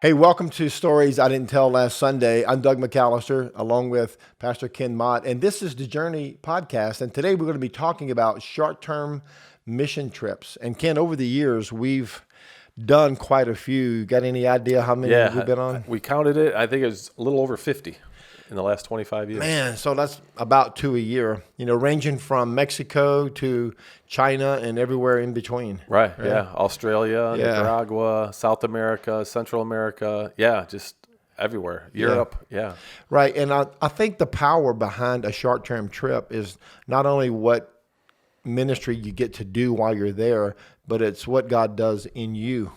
Hey, welcome to Stories I Didn't Tell Last Sunday. I'm Doug McAllister, along with Pastor Ken Mott, and this is the Journey podcast. And today we're going to be talking about short-term mission trips. And Ken, over the years, we've done quite a few. Got any idea how many we've been on? We counted it. I think it was a little over 50 in the last 25 years. Man, so that's about 2 a year, ranging from Mexico to China and everywhere in between. Right. Yeah. Australia, Nicaragua, South America, Central America. Yeah. Just everywhere. Europe. Yeah. Right. And I think the power behind a short-term trip is not only what ministry you get to do while you're there, but it's what God does in you.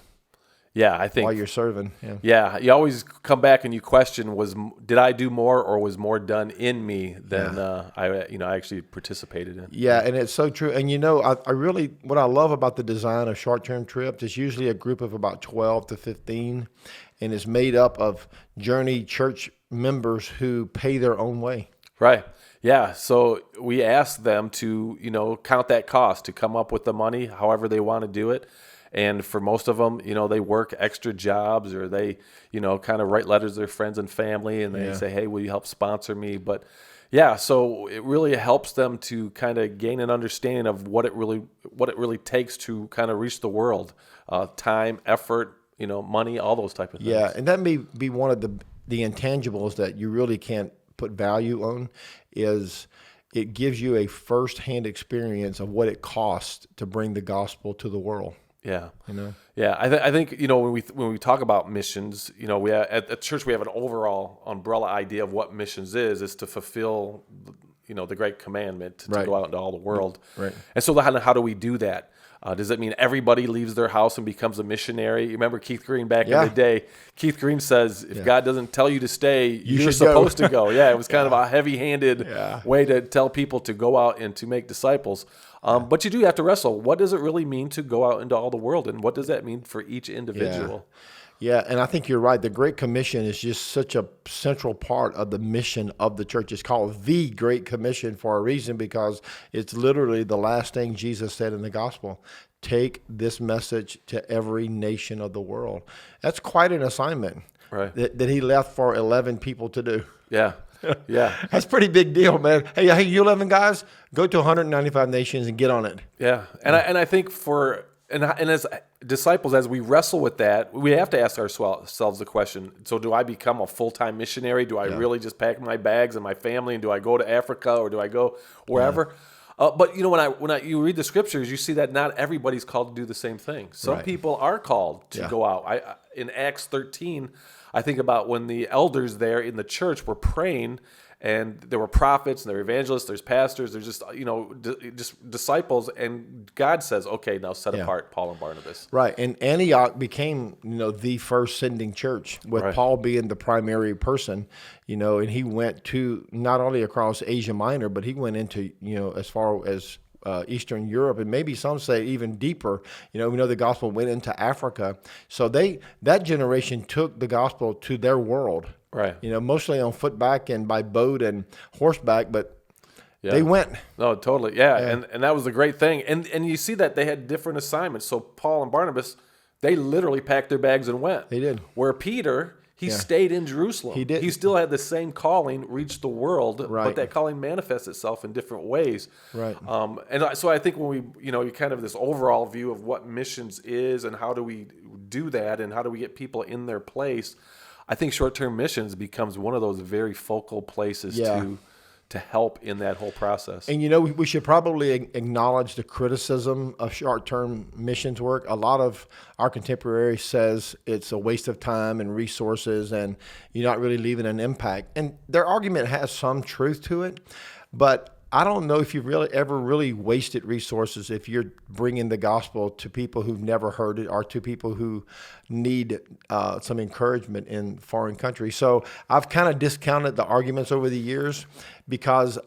Yeah, I think while you're serving. Yeah, you always come back and you question: did I do more, or was more done in me than I actually participated in? Yeah, and it's so true. And I really what I love about the design of short-term trips is usually a group of about 12 to 15, and it's made up of Journey church members who pay their own way. Right. Yeah. So we ask them to count that cost, to come up with the money, however they want to do it. And for most of them, they work extra jobs, or they, kind of write letters to their friends and family, and they say, hey, will you help sponsor me? But yeah, so it really helps them to kind of gain an understanding of what it really takes to kind of reach the world, time, effort, money, all those type of things. Yeah, and that may be one of the intangibles that you really can't put value on is it gives you a firsthand experience of what it costs to bring the gospel to the world. Yeah, yeah. I think when we talk about missions, we at church we have an overall umbrella idea of what missions is to fulfill, the great commandment to go out into all the world. Right. And so how do we do that? Does that mean everybody leaves their house and becomes a missionary? You remember Keith Green back in the day? Keith Green says, if God doesn't tell you to stay, you're supposed to go. Yeah, it was kind of a heavy-handed way to tell people to go out and to make disciples. But you do have to wrestle. What does it really mean to go out into all the world? And what does that mean for each individual? Yeah, and I think you're right. The Great Commission is just such a central part of the mission of the church. It's called the Great Commission for a reason, because it's literally the last thing Jesus said in the gospel. Take this message to every nation of the world. That's quite an assignment that he left for 11 people to do. Yeah. Yeah. That's a pretty big deal, man. Hey, you 11 guys, go to 195 nations and get on it. Yeah. And I think and as disciples, as we wrestle with that, we have to ask ourselves the question, so do I become a full-time missionary? Do I really just pack my bags and my family, and do I go to Africa, or do I go wherever? But when you read the scriptures, you see that not everybody's called to do the same thing. Some people are called to go out. In Acts 13, I think about when the elders there in the church were praying, and there were prophets, and there were evangelists, there's pastors, there's just just disciples, and God says, okay, now set apart Paul and Barnabas. Right, and Antioch became the first sending church, with Paul being the primary person, and he went to not only across Asia Minor, but he went into as far as Eastern Europe, and maybe some say even deeper. We know the gospel went into Africa, so that generation took the gospel to their world. Right. Mostly on footback and by boat and horseback, but they went. No, totally. Yeah. And that was the great thing. And you see that they had different assignments. So Paul and Barnabas, they literally packed their bags and went. They did. Where Peter, he stayed in Jerusalem. He did. He still had the same calling, reach the world, but that calling manifests itself in different ways. Right. And so I think when we, you kind of this overall view of what missions is and how do we do that and how do we get people in their place, I think short-term missions becomes one of those very focal places to help in that whole process. And we should probably acknowledge the criticism of short-term missions work. A lot of our contemporaries says it's a waste of time and resources, and you're not really leaving an impact. And their argument has some truth to it, but I don't know if you've ever really wasted resources if you're bringing the gospel to people who've never heard it, or to people who need some encouragement in foreign countries. So I've kind of discounted the arguments over the years, because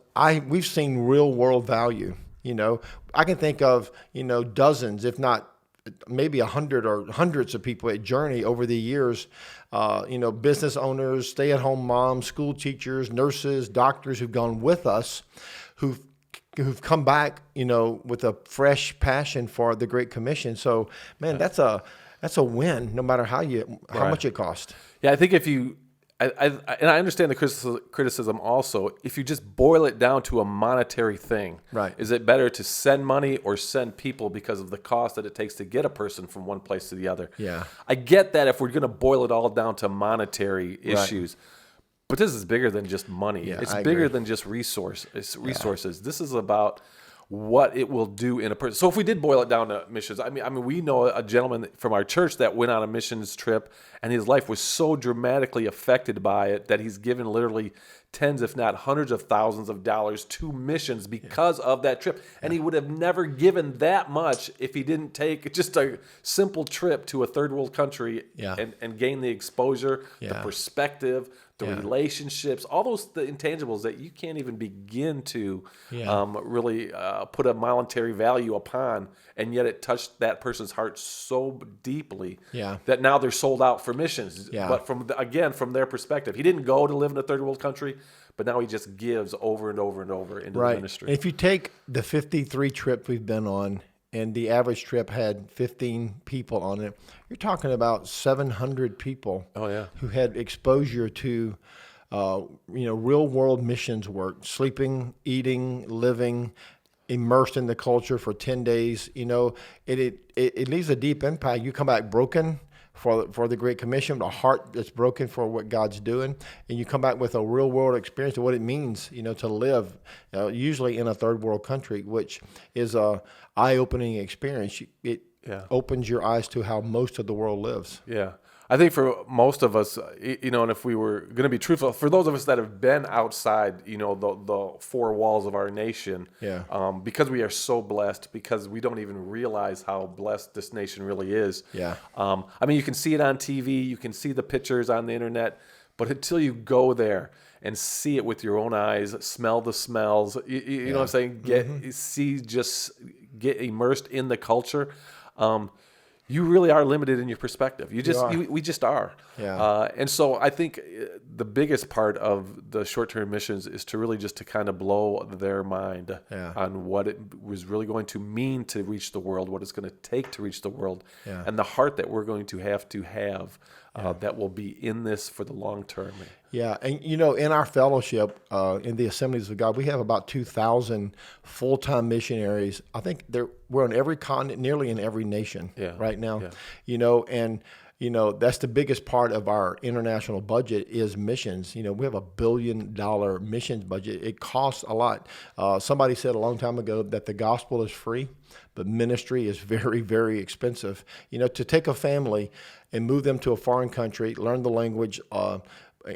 we've seen real world value. I can think of dozens, if not maybe 100 or hundreds of people at Journey over the years, business owners, stay-at-home moms, school teachers, nurses, doctors who've gone with us, who've come back, with a fresh passion for the Great Commission. So, man, that's that's a win, no matter how Right. much it costs. Yeah, I think if you, and I understand the criticism also. If you just boil it down to a monetary thing, Right. is it better to send money or send people because of the cost that it takes to get a person from one place to the other? Yeah. I get that if we're going to boil it all down to monetary issues, but this is bigger than just money. Yeah, It's I bigger agree. than just resources. This is about what it will do in a person. So if we did boil it down to missions, I mean, we know a gentleman from our church that went on a missions trip, and his life was so dramatically affected by it that he's given literally tens, if not hundreds of thousands of dollars to missions because of that trip. And he would have never given that much if he didn't take just a simple trip to a third world country Yeah. and gain the exposure, the Yeah. perspective, the Yeah. relationships, all the intangibles that you can't even begin to Yeah. really put a monetary value upon, and yet it touched that person's heart so deeply Yeah. that now they're sold out for missions. Yeah. But from their perspective, he didn't go to live in a third world country, but now he just gives over and over and over into the Right. ministry. If you take the 53 trips we've been on, and the average trip had 15 people on it, you're talking about 700 people Oh, yeah. who had exposure to, real world missions work, sleeping, eating, living, immersed in the culture for 10 days. It leaves a deep impact. You come back broken for the Great Commission, a heart that's broken for what God's doing, and you come back with a real world experience of what it means, to live, usually in a third world country, which is a eye-opening experience. It Yeah. opens your eyes to how most of the world lives. Yeah. I think for most of us, and if we were going to be truthful, for those of us that have been outside, the four walls of our nation, Yeah. because we are so blessed, because we don't even realize how blessed this nation really is. Yeah. I mean, you can see it on TV, you can see the pictures on the internet, but until you go there and see it with your own eyes, smell the smells, you know what I'm saying? Get immersed in the culture. You really are limited in your perspective. We just are. Yeah. And so I think the biggest part of the short-term missions is to really just to kind of blow their mind Yeah. on what it was really going to mean to reach the world, what it's going to take to reach the world, Yeah. and the heart that we're going to have that will be in this for the long term. Yeah, and in our fellowship, in the Assemblies of God, we have about 2,000 full-time missionaries. I think we're on every continent, nearly in every nation right now. Yeah. That's the biggest part of our international budget is missions. We have $1 billion missions budget. It costs a lot. Somebody said a long time ago that the gospel is free, but ministry is very, very expensive. To take a family and move them to a foreign country, learn the language,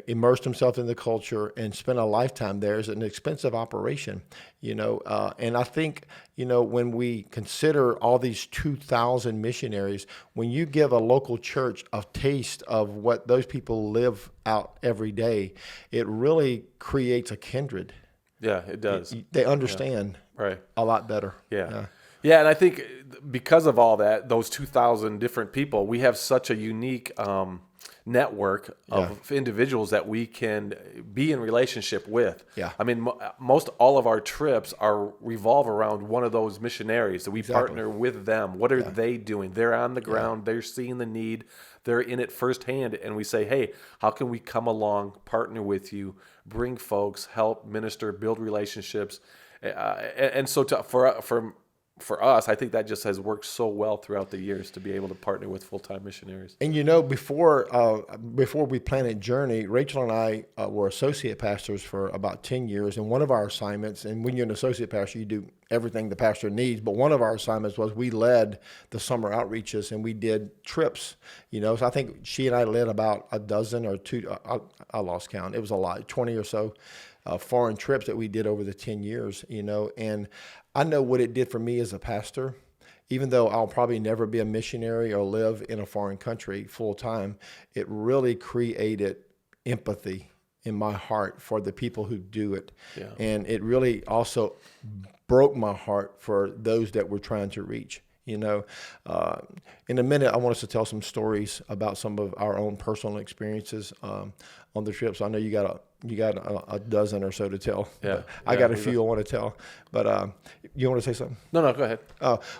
immerse themselves in the culture, and spend a lifetime there is an expensive operation. And I think, when we consider all these 2,000 missionaries, when you give a local church a taste of what those people live out every day, it really creates a kindred. Yeah, it does. They understand Right. a lot better. Yeah. Yeah, and I think because of all that, those 2,000 different people, we have such a unique network of individuals that we can be in relationship with. Yeah. I mean, most all of our trips revolve around one of those missionaries that we partner with them. What are they doing? They're on the ground. They're seeing the need. They're in it firsthand. And we say, hey, how can we come along, partner with you, bring folks, help, minister, build relationships? And so for us, I think that just has worked so well throughout the years to be able to partner with full-time missionaries. And before we planted Journey, Rachel and I were associate pastors for about 10 years. And one of our assignments, and when you're an associate pastor, you do everything the pastor needs. But one of our assignments was we led the summer outreaches and we did trips. So I think she and I led about a dozen or two. I lost count. It was a lot, 20 or so foreign trips that we did over the 10 years. And I know what it did for me as a pastor. Even though I'll probably never be a missionary or live in a foreign country full time, it really created empathy in my heart for the people who do it. Yeah. And it really also broke my heart for those that we're trying to reach. In a minute, I want us to tell some stories about some of our own personal experiences on the trips. I know you got you got a dozen or so to tell. Yeah, But I yeah, got a few I want to tell. But you want to say something? No, go ahead.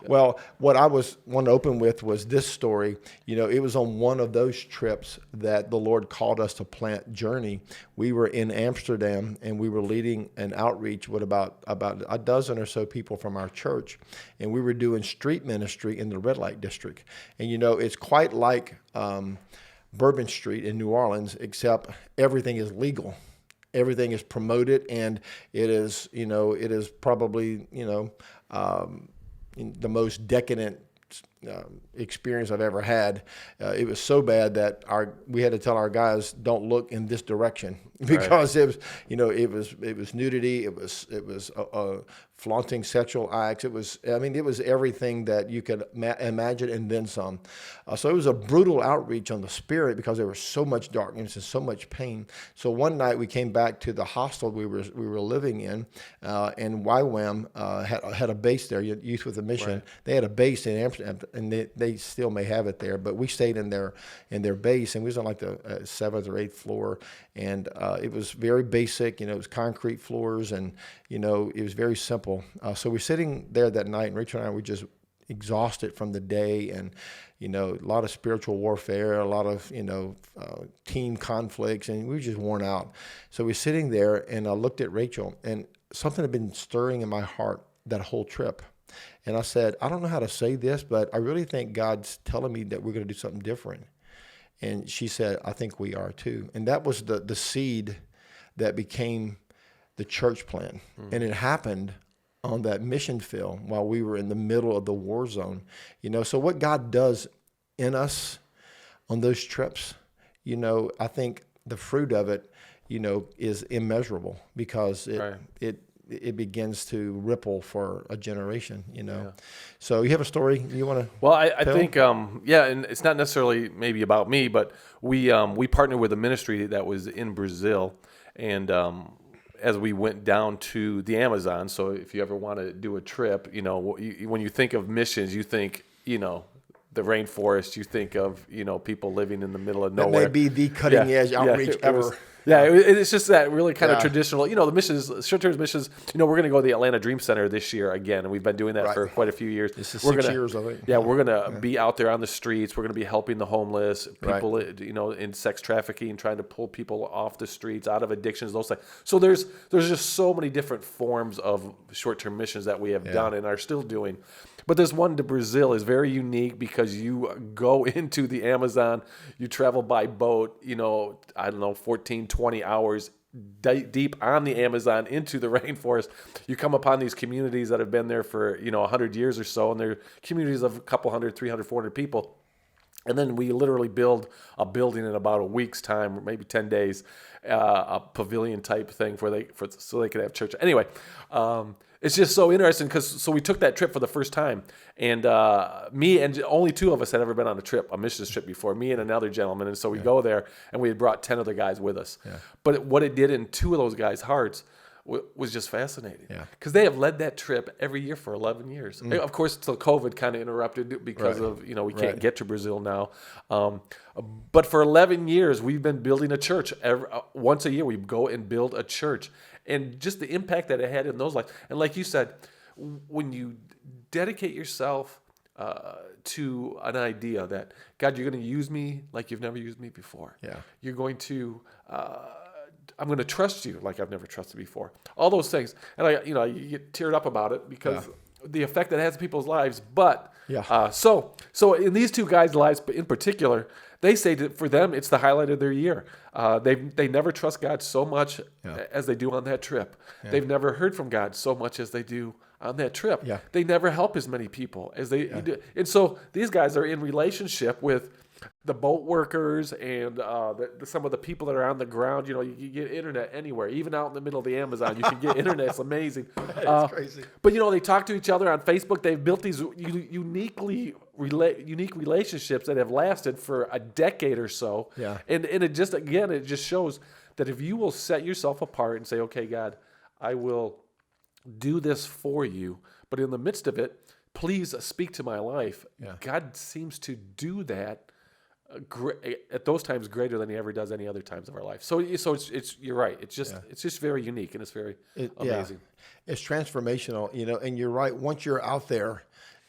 Well, what I wanted to open with was this story. It was on one of those trips that the Lord called us to plant Journey. We were in Amsterdam, and we were leading an outreach with about a dozen or so people from our church, and we were doing street ministry in the red light district. And it's quite like Bourbon Street in New Orleans, except everything is legal. Everything is promoted, and it is probably, the most decadent experience I've ever had. It was so bad that we had to tell our guys, don't look in this direction, because it was nudity, it was flaunting sexual acts. It was everything that you could imagine and then some. So it was a brutal outreach on the spirit, because there was so much darkness and so much pain. So one night we came back to the hostel we were living in, and YWAM had a base there, Youth with a Mission. Right. They had a base in Amsterdam, and they still may have it there, but we stayed in their base, and we was on like the 7th or 8th floor, and it was very basic. It was concrete floors, and it was very simple. So we're sitting there that night, and Rachel and I were just exhausted from the day, and a lot of spiritual warfare, a lot of team conflicts, and we were just worn out. So we're sitting there, and I looked at Rachel, and something had been stirring in my heart that whole trip. And I said, I don't know how to say this, but I really think God's telling me that we're going to do something different. And she said, I think we are too. And that was the seed that became the church plan. And it happened on that mission field while we were in the middle of the war zone. So what God does in us on those trips, I think the fruit of it, is immeasurable, because it begins to ripple for a generation, Yeah. So you have a story you want to? Well, I think, and it's not necessarily maybe about me, but we partnered with a ministry that was in Brazil, and as we went down to the Amazon. So if you ever want to do a trip, when you think of missions, you think, the rainforest, you think of, people living in the middle of nowhere. That may be the cutting edge outreach ever. It's just that really kind of traditional, the missions, short-term missions. We're going to go to the Atlanta Dream Center this year again, and we've been doing that for quite a few years. This is 6 years of it. Yeah, we're going to be out there on the streets. We're going to be helping the homeless, people, in sex trafficking, trying to pull people off the streets, out of addictions, those things. So there's just so many different forms of short-term missions that we have done and are still doing. But this one to Brazil is very unique, because you go into the Amazon, you travel by boat, 14, 20 hours deep on the Amazon into the rainforest. You come upon these communities that have been there for, 100 years or so, and they're communities of a couple hundred, 300, 400 people. And then we literally build a building in about a week's time, or maybe 10 days, a pavilion type thing so they could have church. Anyway, it's just so interesting, because we took that trip for the first time, and me and only two of us had ever been on a missions trip before, me and another gentleman. And so we go there, and we had brought 10 other guys with us. Yeah. But what it did in two of those guys' hearts was just fascinating, because they have led that trip every year for 11 years. Of course, till COVID kind of interrupted, because of, we can't get to Brazil now. But for 11 years, we've been building a church. Once a year, we go and build a church. And just the impact that it had in those lives. And like you said, when you dedicate yourself to an idea that, God, you're going to use me like you've never used me before. Yeah. You're going to... I'm going to trust you like I've never trusted before. All those things. And you get teared up about it, because the effect that it has in people's lives. But so in these two guys' lives in particular, they say that for them, it's the highlight of their year. They never trust God so much as they do on that trip. Yeah. They've never heard from God so much as they do on that trip. Yeah. They never help as many people as they do. And so these guys are in relationship with the boat workers and some of the people that are on the ground. You get internet anywhere, even out in the middle of the Amazon. You can get internet. It's amazing. It's crazy. But they talk to each other on Facebook. They've built these unique relationships that have lasted for a decade or so. Yeah. And it just shows that if you will set yourself apart and say, okay, God, I will do this for you, but in the midst of it, please speak to my life. Yeah. God seems to do that at those times greater than he ever does any other times of our life. So it's you're right. It's just very unique, and it's very amazing. It's transformational, and you're right. Once you're out there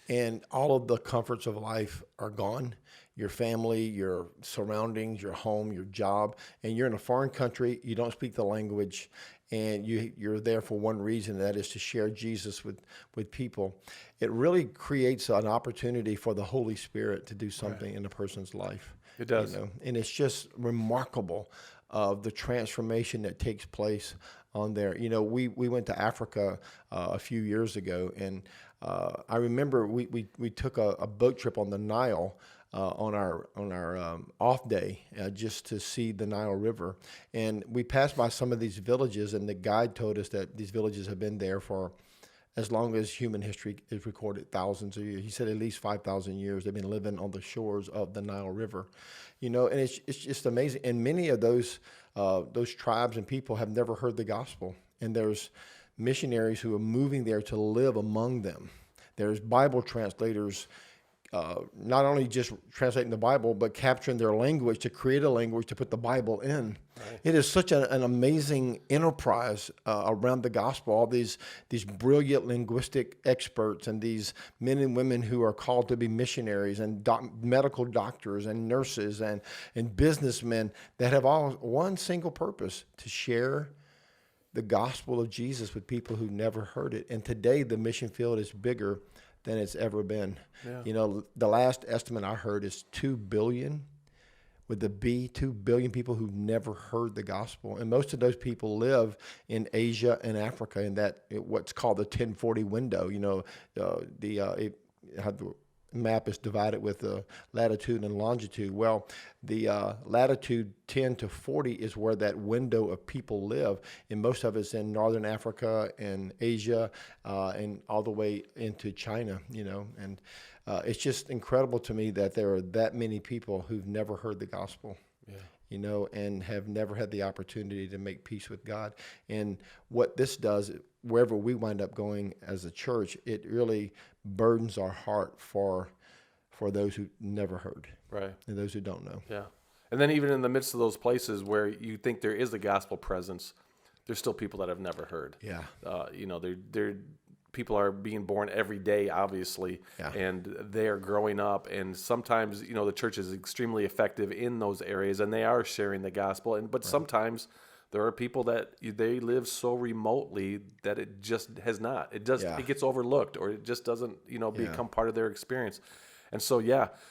and all of the comforts of life are gone, your family, your surroundings, your home, your job, and you're in a foreign country, you don't speak the language, and you're there for one reason, and that is to share Jesus with people. It really creates an opportunity for the Holy Spirit to do something in a person's life. It does. And it's just remarkable of the transformation that takes place on there. We went to Africa a few years ago, and I remember we took a boat trip on the Nile on our off day just to see the Nile River, and we passed by some of these villages, and the guide told us that these villages have been there for as long as human history is recorded, thousands of years. He said at least 5,000 years they've been living on the shores of the Nile River, and it's just amazing. And many of those tribes and people have never heard the gospel, and there's missionaries who are moving there to live among them. There's Bible translators, not only just translating the Bible, but capturing their language to create a language to put the Bible in. Right. It is such an amazing enterprise around the gospel. All these brilliant linguistic experts and these men and women who are called to be missionaries and medical doctors and nurses and businessmen that have all one single purpose: to share the gospel of Jesus with people who never heard it. And today the mission field is bigger than it's ever been. Yeah. The last estimate I heard is 2 billion, with the B, 2 billion people who've never heard the gospel. And most of those people live in Asia and Africa in what's called the 1040 window. The map is divided with latitude and longitude. Well, the latitude 10 to 40 is where that window of people live, and most of it's in northern Africa and Asia, and all the way into China. And it's just incredible to me that there are that many people who've never heard the gospel. Yeah. And have never had the opportunity to make peace with God. And what this does, wherever we wind up going as a church, it really burdens our heart for those who never heard, right, and those who don't know. Yeah, and then even in the midst of those places where you think there is a gospel presence, there's still people that have never heard. Yeah, they're people are being born every day, obviously, and they are growing up. And sometimes, the church is extremely effective in those areas, and they are sharing the gospel. But sometimes there are people that they live so remotely that it just has not. It gets overlooked, or it just doesn't, become part of their experience. And so,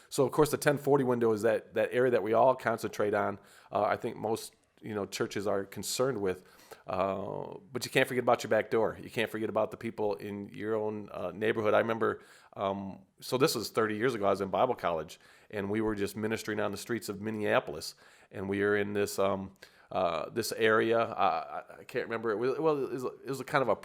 so of course the 1040 window is that area that we all concentrate on. I think most churches are concerned with. But you can't forget about your back door. You can't forget about the people in your own neighborhood. I remember, so this was 30 years ago. I was in Bible college, and we were just ministering on the streets of Minneapolis, and we were in this this area. I can't remember. It was a kind of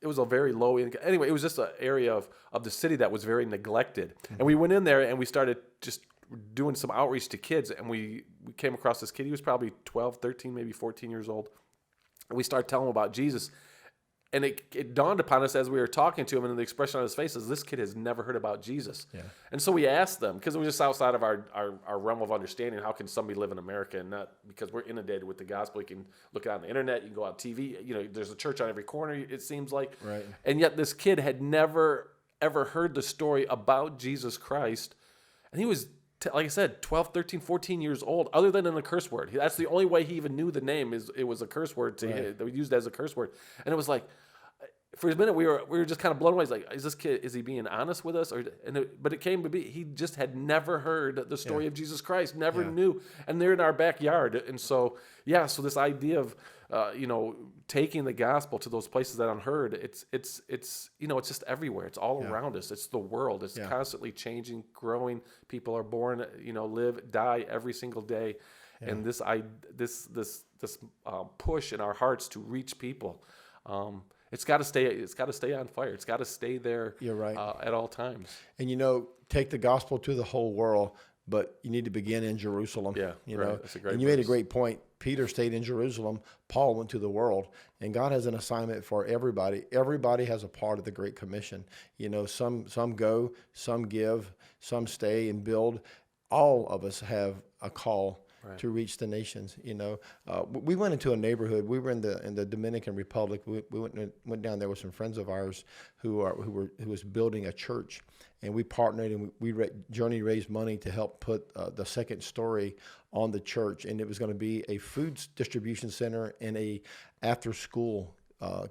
it was a very low income. Anyway, it was just an area of the city that was very neglected. Mm-hmm. And we went in there and we started just doing some outreach to kids, and we came across this kid. He was probably 12, 13, maybe 14 years old. And we started telling him about Jesus. And it dawned upon us as we were talking to him, and the expression on his face is, this kid has never heard about Jesus. Yeah. And so we asked them, because it was just outside of our realm of understanding, how can somebody live in America and not, because we're inundated with the gospel. You can look it on the internet, you can go on TV, there's a church on every corner, it seems like. Right. And yet this kid had never, ever heard the story about Jesus Christ. And he was, like I said, 12, 13, 14 years old, other than in a curse word. That's the only way he even knew the name, is it was a curse word to him, that we used as a curse word. And it was like, for a minute, we were just kind of blown away. It's like, is this kid, is he being honest with us? But it came to be, he just had never heard the story of Jesus Christ, never knew. And they're in our backyard. And so, so this idea of, taking the gospel to those places that unheard, it's just everywhere. It's all around us. It's the world. It's constantly changing, growing. People are born, live, die every single day. Yeah. And this push in our hearts to reach people, it's got to stay. It's got to stay on fire. It's got to stay there. You're right. At all times. And take the gospel to the whole world, but you need to begin in Jerusalem. Yeah, right. That's a great. And you made a great point. Peter stayed in Jerusalem. Paul went to the world, and God has an assignment for everybody. Everybody has a part of the Great Commission. Some go, some give, some stay and build. all of us have a call to reach the nations. We went into a neighborhood. We were in the Dominican Republic. We went down there with some friends of ours who was building a church, and we partnered and Journey raised money to help put the second story on the church, and it was going to be a food distribution center and a after school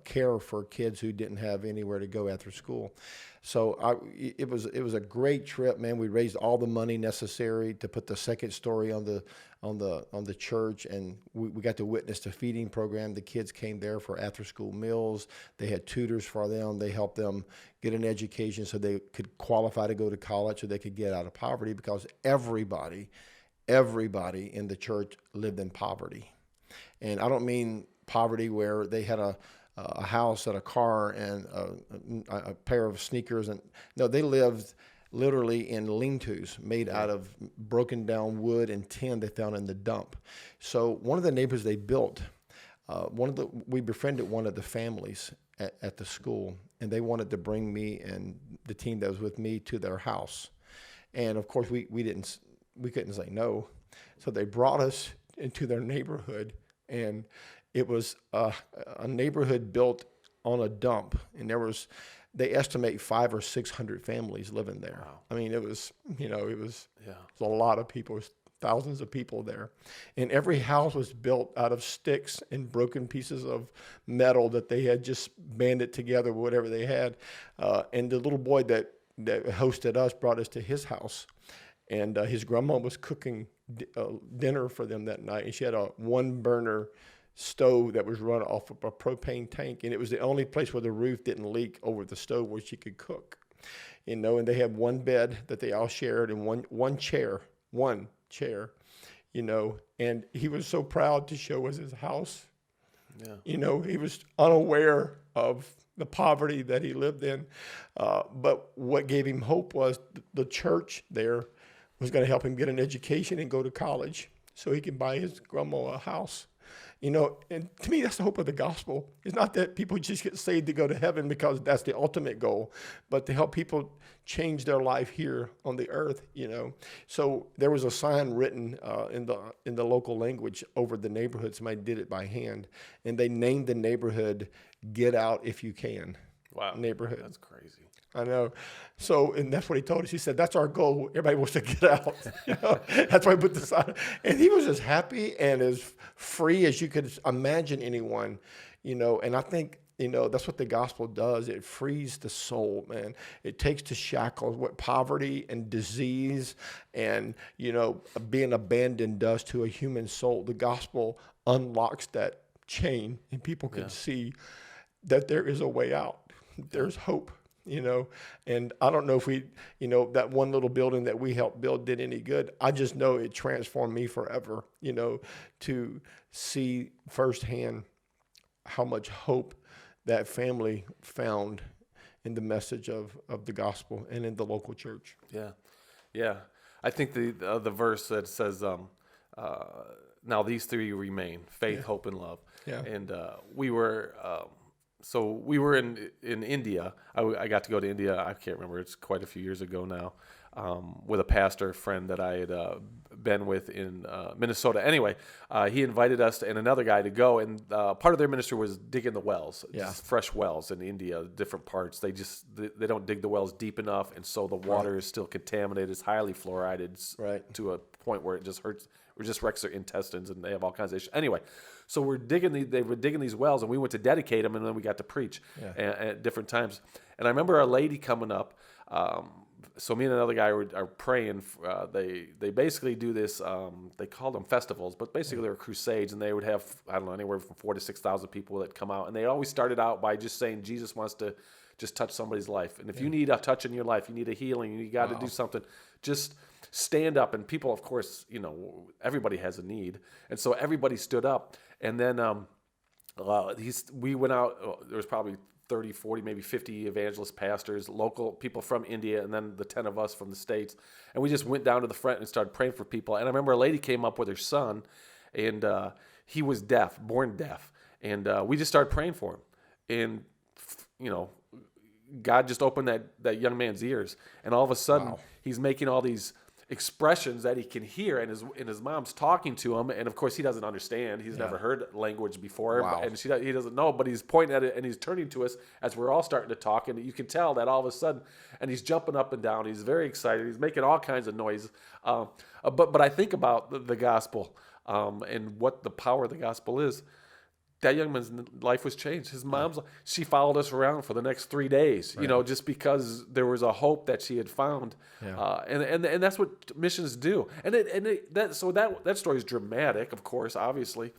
care for kids who didn't have anywhere to go after school. So it was a great trip, man. We raised all the money necessary to put the second story on the church, and we got to witness the feeding program. The kids came there for after school meals. They had tutors for them. They helped them get an education so they could qualify to go to college, so they could get out of poverty, because everybody in the church lived in poverty. And I don't mean poverty where they had a house and a car and a pair of sneakers. And no, they lived literally in lean-tos made out of broken down wood and tin they found in the dump. So one of the neighbors they built, we befriended one of the families at the school, and they wanted to bring me and the team that was with me to their house. And of course we couldn't say no. So they brought us into their neighborhood, and it was a neighborhood built on a dump, and they estimate 500 or 600 families living there. Wow. I mean, it was a lot of people. It was thousands of people there, and every house was built out of sticks and broken pieces of metal that they had just banded together, whatever they had. And the little boy that hosted us brought us to his house, and his grandma was cooking dinner for them that night, and she had a one-burner stove that was run off of a propane tank, and it was the only place where the roof didn't leak over the stove where she could cook. And they had one bed that they all shared, and one chair, and he was so proud to show us his house. Yeah. He was unaware of the poverty that he lived in, but what gave him hope was the church there was going to help him get an education and go to college so he could buy his grandma a house. And to me, that's the hope of the gospel. It's not that people just get saved to go to heaven, because that's the ultimate goal, but to help people change their life here on the earth. So there was a sign written in the local language over the neighborhood. Somebody did it by hand, and they named the neighborhood "Get Out If You Can." Wow, neighborhood. That's crazy. I know. So, and that's what he told us. He said, that's our goal. Everybody wants to get out. That's why I put this on. And he was as happy and as free as you could imagine anyone, and I think, that's what the gospel does. It frees the soul, man. It takes the shackles, what poverty and disease and, being abandoned does to a human soul. The gospel unlocks that chain, and people can see that there is a way out. There's hope. And I don't know if that one little building that we helped build did any good. I just know it transformed me forever, to see firsthand how much hope that family found in the message of the gospel and in the local church. Yeah. I think the verse that says, now these three remain, faith, hope, and love. Yeah. And we were... So we were in India. I got to go to India. I can't remember. It's quite a few years ago now, with a pastor friend that I had been with in Minnesota. Anyway, he invited us and another guy to go, and part of their ministry was digging the wells, just fresh wells in India, different parts. They don't dig the wells deep enough, and so the water is still contaminated. It's highly fluoridated to a point where it just hurts. Or just wrecks their intestines, and they have all kinds of issues. Anyway, so they were digging these wells, and we went to dedicate them, and then we got to preach at different times. And I remember a lady coming up. So me and another guy are praying. They basically do this. They call them festivals, but basically they were crusades, and they would have, I don't know, anywhere from 4,000 to 6,000 people that come out. And they always started out by just saying Jesus wants to just touch somebody's life. And if you need a touch in your life, you need a healing, you got to do something, just stand up. And people, of course, everybody has a need. And so everybody stood up. And then we went out. There was probably 30, 40, maybe 50 evangelist pastors, local people from India, and then the 10 of us from the States. And we just went down to the front and started praying for people. And I remember a lady came up with her son, and he was deaf, born deaf. And we just started praying for him. And, God just opened that young man's ears. And all of a sudden, he's making all these expressions that he can hear, and his mom's talking to him, and of course he doesn't understand. He's never heard language before, Wow. and he doesn't know. But he's pointing at it, and he's turning to us as we're all starting to talk, and you can tell that all of a sudden, and he's jumping up and down. He's very excited. He's making all kinds of noise. But I think about the gospel and what the power of the gospel is. That young man's life was changed. His mom's, she followed us around for the next 3 days, just because there was a hope that she had found. Yeah. And that's what missions do. That story is dramatic, of course, obviously.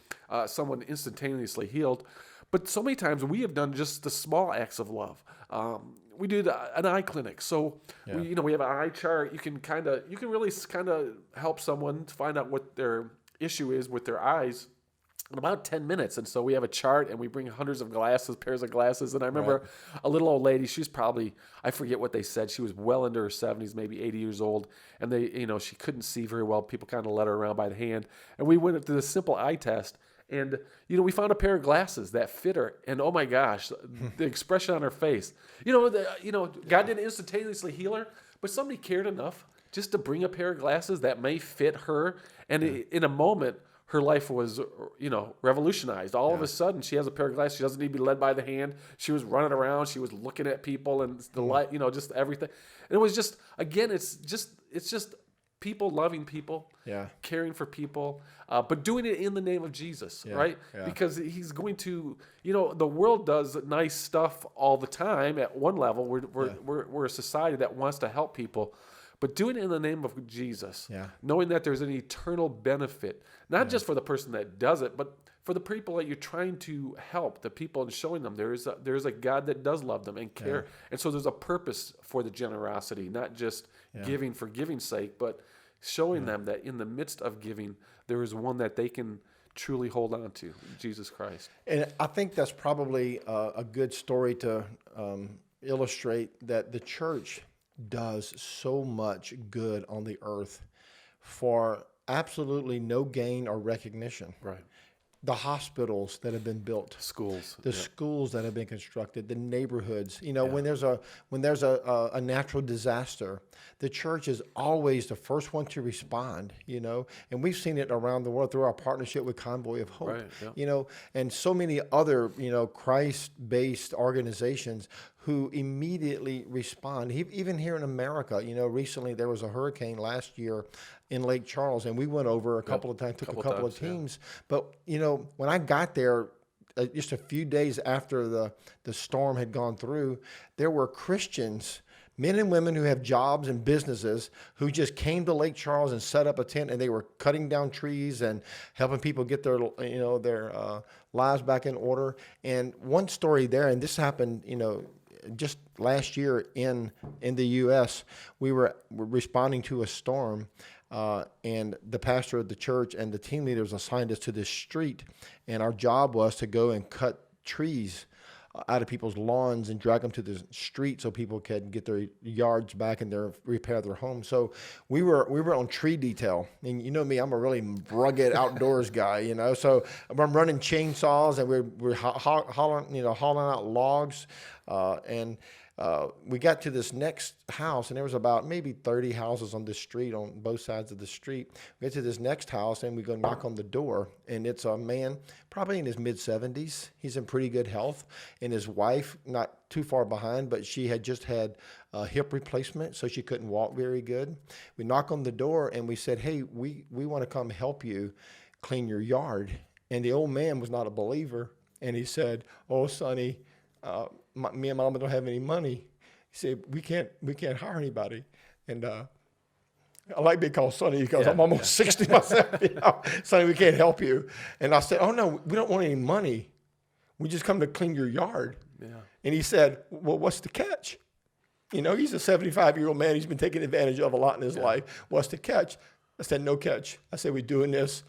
Someone instantaneously healed. But so many times we have done just the small acts of love. We did an eye clinic. So, we have an eye chart. You can really help someone to find out what their issue is with their eyes in about 10 minutes. And so we have a chart, and we bring hundreds of pairs of glasses. And I remember a little old lady, she's probably, I forget what they said. She was well into her 70s, maybe 80 years old. And she couldn't see very well. People kind of led her around by the hand. And we went through this simple eye test. And, we found a pair of glasses that fit her. And oh my gosh, the expression on her face. God didn't instantaneously heal her, but somebody cared enough just to bring a pair of glasses that may fit her. And in a moment, her life was, revolutionized. All of a sudden, she has a pair of glasses. She doesn't need to be led by the hand. She was running around. She was looking at people and the light, just everything. And it was just, again, it's just people loving people, caring for people, but doing it in the name of Jesus, right? Yeah. Because he's going to, the world does nice stuff all the time. At one level, we're a society that wants to help people. But doing it in the name of Jesus, knowing that there's an eternal benefit, not just for the person that does it, but for the people that you're trying to help, the people, and showing them there's a God that does love them and care. And so there's a purpose for the generosity, not just giving for giving's sake, but showing them that in the midst of giving, there is one that they can truly hold on to, Jesus Christ. And I think that's probably a good story to illustrate that the church does so much good on the earth for absolutely no gain or recognition. Right. The hospitals that have been built, schools that have been constructed, the neighborhoods. When there's a natural disaster, the church is always the first one to respond. And we've seen it around the world through our partnership with Convoy of Hope. Right, and so many other Christ-based organizations who immediately respond. Even here in America, recently there was a hurricane last year in Lake Charles, and we went over a couple of times, took a couple of teams. But, when I got there, just a few days after the storm had gone through, there were Christians, men and women who have jobs and businesses, who just came to Lake Charles and set up a tent, and they were cutting down trees and helping people get their lives back in order. And one story there, and this happened, just last year in the U.S., we were responding to a storm, and the pastor of the church and the team leaders assigned us to this street, and our job was to go and cut trees out of people's lawns and drag them to the street so people could get their yards back and repair their homes. So we were on tree detail, and me, I'm a really rugged outdoors guy, So I'm running chainsaws, and we're hauling out logs, and we got to this next house, and there was about maybe 30 houses on this street, on both sides of the street. We get to this next house, and we go knock on the door, and it's a man probably in his mid-70s. He's in pretty good health, and his wife, not too far behind, but she had just had a hip replacement, so she couldn't walk very good. We knock on the door, and we said, hey, we want to come help you clean your yard. And the old man was not a believer, and he said, oh, Sonny, me and Mama don't have any money. He said, we can't hire anybody. And I like being called Sonny because I'm almost 60 myself. Sonny, we can't help you. And I said, oh, no, we don't want any money. We just come to clean your yard. Yeah. And he said, well, what's the catch? He's a 75-year-old man. He's been taken advantage of a lot in his life. What's the catch? I said, no catch. I said, we're doing this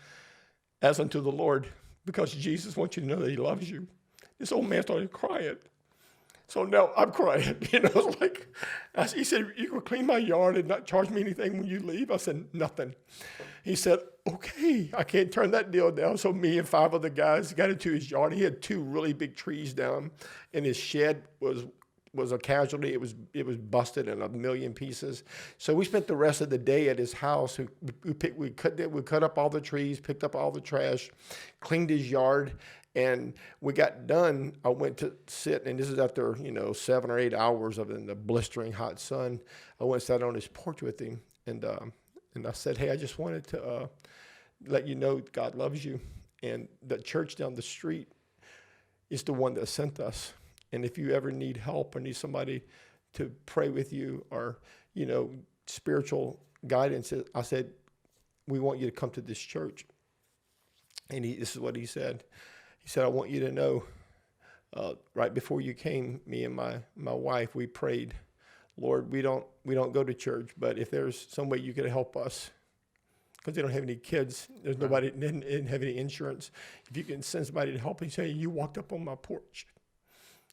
as unto the Lord because Jesus wants you to know that he loves you. This old man started crying. So now I'm crying, It's like, he said, you can clean my yard and not charge me anything when you leave? I said, nothing. He said, okay, I can't turn that deal down. So me and 5 other guys got into his yard. He had 2 really big trees down, and his shed was was a casualty. It was busted in a million pieces. So we spent the rest of the day at his house. We cut up all the trees, picked up all the trash, cleaned his yard, and we got done. I went to sit, and this is after 7 or 8 hours of in the blistering hot sun. I went and sat on his porch with him, and I said, "Hey, I just wanted to let you know God loves you, and the church down the street is the one that sent us. And if you ever need help or need somebody to pray with you or, spiritual guidance," I said, "we want you to come to this church." And this is what he said. He said, "I want you to know, right before you came, me and my wife, we prayed, Lord, we don't go to church, but if there's some way you could help us, because they don't have any kids. There's nobody, didn't have any insurance. If you can send somebody to help," he said, "You walked up on my porch."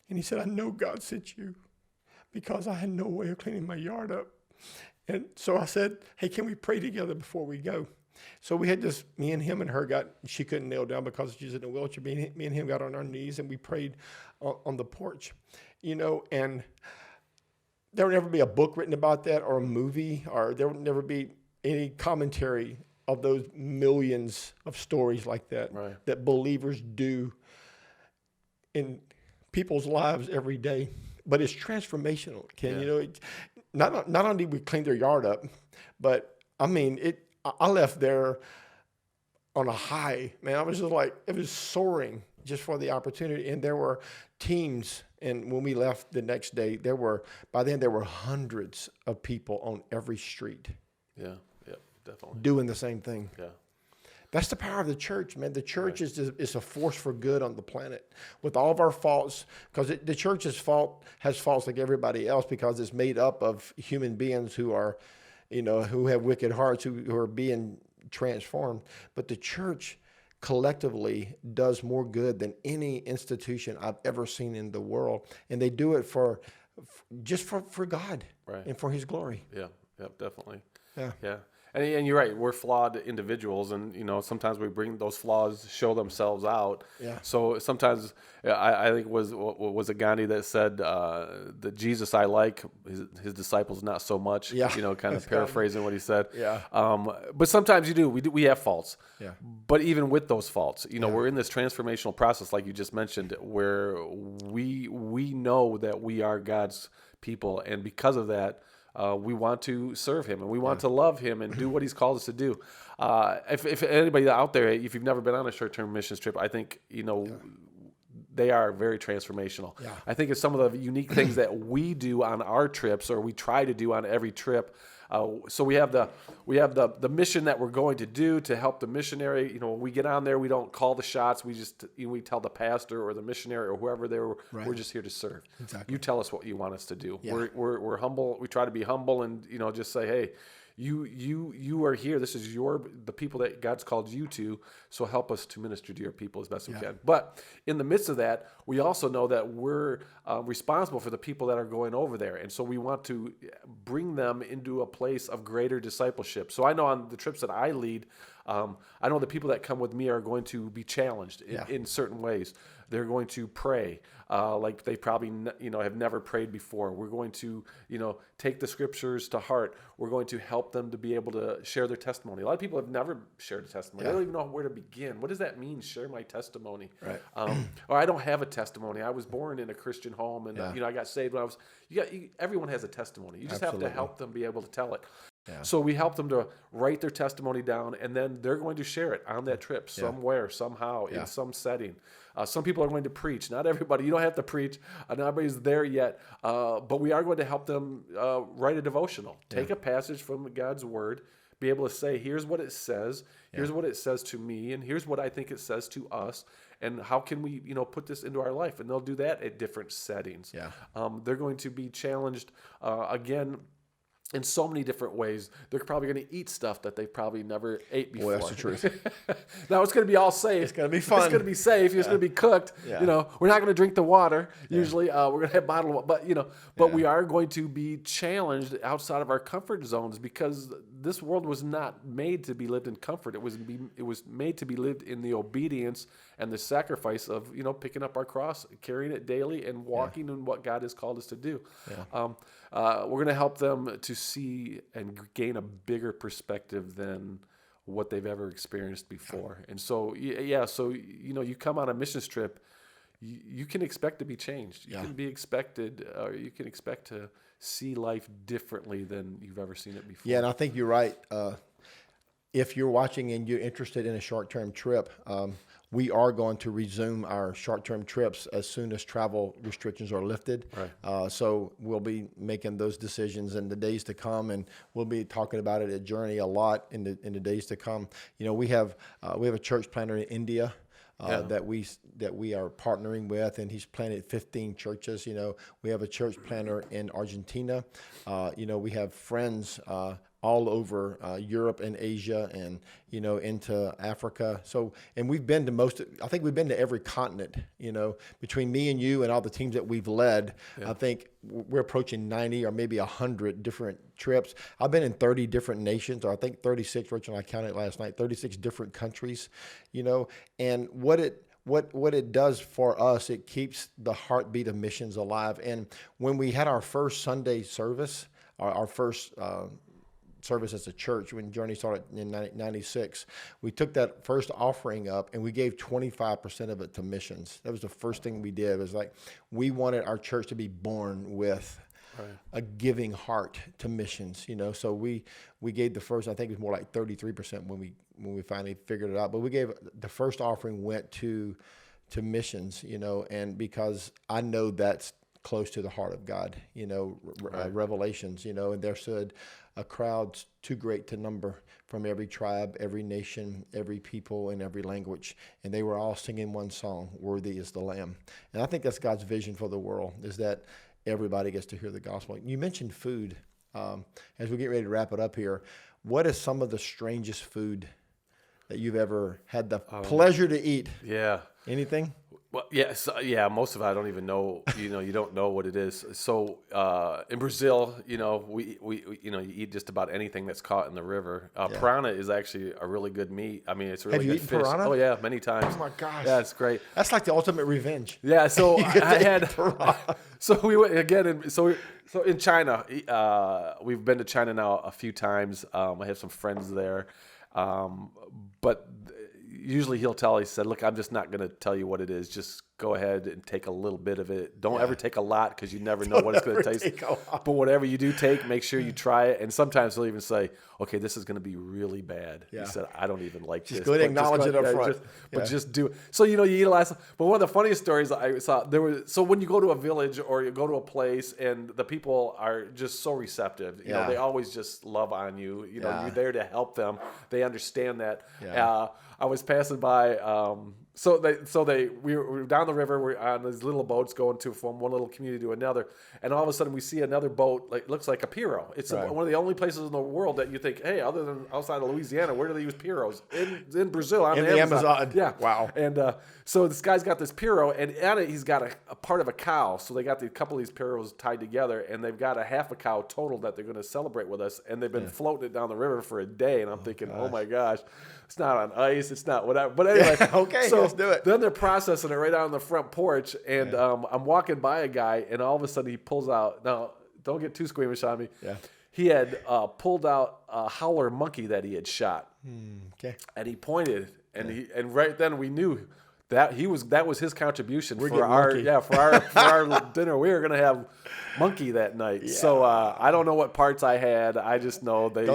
And he said, "I know God sent you because I had no way of cleaning my yard up." And so I said, "Hey, can we pray together before we go?" So we had this, me and him and her she couldn't nail down because she's in a wheelchair. Me and him got on our knees and we prayed on the porch, and there would never be a book written about that or a movie, or there would never be any commentary of those millions of stories like that, right, that believers do in people's lives every day. But it's transformational, Ken. Yeah. Not only did we clean their yard up, but I left there on a high, man. I was just like, it was soaring just for the opportunity. And there were teams. And when we left the next day, by then there were hundreds of people on every street. Yeah. Definitely doing the same thing. Yeah. That's the power of the church, man. The church is a force for good on the planet. With all of our faults, because the church has faults like everybody else, because it's made up of human beings who are, who have wicked hearts, who are being transformed. But the church collectively does more good than any institution I've ever seen in the world. And they do it for God, right, and for his glory. Yeah, definitely. Yeah. And you're right. We're flawed individuals, and sometimes we bring those flaws show themselves out. Yeah. So sometimes I think was it Gandhi that said that Jesus I like, his disciples not so much. Yeah. Kind of paraphrasing what he said. Yeah. But sometimes we have faults. Yeah. But even with those faults, we're in this transformational process, like you just mentioned, where we know that we are God's people, and because of that, we want to serve him, and we want to love him and do what he's called us to do. If anybody out there, if you've never been on a short-term missions trip, I think, they are very transformational. Yeah. I think it's some of the unique things that we do on our trips, or we try to do on every trip. So we have the mission that we're going to do to help the missionary. When we get on there, we don't call the shots. We just we tell the pastor or the missionary or whoever we're just here to serve. Exactly. You tell us what you want us to do. Yeah. We're humble. We try to be humble and just say, hey, you are here. This is the people that God's called you to. So help us to minister to your people as best we can. But in the midst of that, we also know that we're responsible for the people that are going over there, and so we want to bring them into a place of greater discipleship. So I know on the trips that I lead, I know the people that come with me are going to be challenged in certain ways. They're going to pray like they probably have never prayed before. We're going to take the scriptures to heart. We're going to help them to be able to share their testimony. A lot of people have never shared a testimony. They don't even know where to begin. What does that mean? Share my testimony. Right. Or I don't have a testimony. I was born in a Christian home, and I got saved when I was. Everyone has a testimony. You just have to help them be able to tell it. Yeah. So we help them to write their testimony down, and then they're going to share it on that trip somewhere, somehow, in some setting. Some people are going to preach. Not everybody. You don't have to preach. Not everybody's there yet. But we are going to help them write a devotional. Take a passage from God's Word, be able to say, here's what it says, here's what it says to me, and here's what I think it says to us, and how can we put this into our life. And they'll do that at different settings. Yeah. They're going to be challenged, again, in so many different ways. They're probably going to eat stuff that they probably never ate before. Boy, that's the truth. Now it's going to be all safe. It's going to be fun. It's going to be safe. It's going to be cooked. Yeah. You know, we're not going to drink the water. Usually, we're going to have bottled water. But but we are going to be challenged outside of our comfort zones, because this world was not made to be lived in comfort. It was made to be lived in the obedience and the sacrifice of picking up our cross, carrying it daily, and walking in what God has called us to do. Yeah. We're going to help them to see and gain a bigger perspective than what they've ever experienced before. And so, you come on a missions trip, you can expect to be changed. You can be expected, or you can expect to see life differently than you've ever seen it before. Yeah, and I think you're right. If you're watching and you're interested in a short-term trip, we are going to resume our short-term trips as soon as travel restrictions are lifted. Right. So we'll be making those decisions in the days to come, and we'll be talking about it at Journey a lot in the days to come. We have a church planter in India that we are partnering with, and he's planted 15 churches. We have a church planter in Argentina. We have friends all over Europe and Asia, and into Africa. So, and we've been to I think we've been to every continent. Between me and you and all the teams that we've led, I think we're approaching 90 or maybe 100 different trips. I've been in 30 different nations, or I think 36. Rachel and I counted last night. 36 different countries. And what it does for us, it keeps the heartbeat of missions alive. And when we had our first Sunday service, our first service as a church, when Journey started in 96, we took that first offering up and we gave 25% of it to missions. That was the first thing we did. It was like, we wanted our church to be born with a giving heart to missions, So we gave the first, I think it was more like 33% when we finally figured it out. But we gave, the first offering went to missions, and because I know that's close to the heart of God, Revelations, and there stood a crowd too great to number, from every tribe, every nation, every people, and every language. And they were all singing one song, "Worthy is the Lamb." And I think that's God's vision for the world, is that everybody gets to hear the gospel. You mentioned food. As we get ready to wrap it up here, what is some of the strangest food that you've ever had the pleasure to eat? Yeah. Anything? Well, most of it I don't even know. You don't know what it is. So in Brazil, we you eat just about anything that's caught in the river. Piranha is actually a really good meat. I mean, it's really good fish. Have you eaten piranha? Oh yeah, many times. Oh my gosh. Yeah, it's great. That's like the ultimate revenge. Yeah. So I had. So we went again, so in China, we've been to China now a few times. I have some friends there, but. Usually he said, look, I'm just not going to tell you what it is. Just go ahead and take a little bit of it. Don't ever take a lot, because you never know what it's going to taste. But whatever you do take, make sure you try it. And sometimes he'll even say, okay, this is going to be really bad. Yeah. He said, I don't even like this. Just go ahead and acknowledge it up front. Just do it. So, you eat a lot of stuff. But one of the funniest stories I saw, so when you go to a village or you go to a place and the people are just so receptive, you know, they always just love on you. You're there to help them. They understand that. Yeah. I was passing by, we were down the river. We're on these little boats going from one little community to another, and all of a sudden we see another boat. Looks like a pirogue. It's one of the only places in the world that you think, hey, other than outside of Louisiana, where do they use pirogues? In Brazil, on the Amazon. Yeah, wow. And so this guy's got this pirogue, and on it he's got a part of a cow. So they got a couple of these pirogues tied together, and they've got a half a cow total that they're going to celebrate with us. And they've been floating it down the river for a day, and I'm thinking, oh my gosh, it's not on ice, it's not whatever. But anyway, okay, so let's do it. Then they're processing it right out on the front porch, and I'm walking by a guy, and all of a sudden he pulls out. Now, don't get too squeamish on me. Yeah. He had pulled out a howler monkey that he had shot. Okay. And he pointed, and right then we knew that was his contribution for our dinner. We were gonna have monkey that night. Yeah. So I don't know what parts I had. I just know they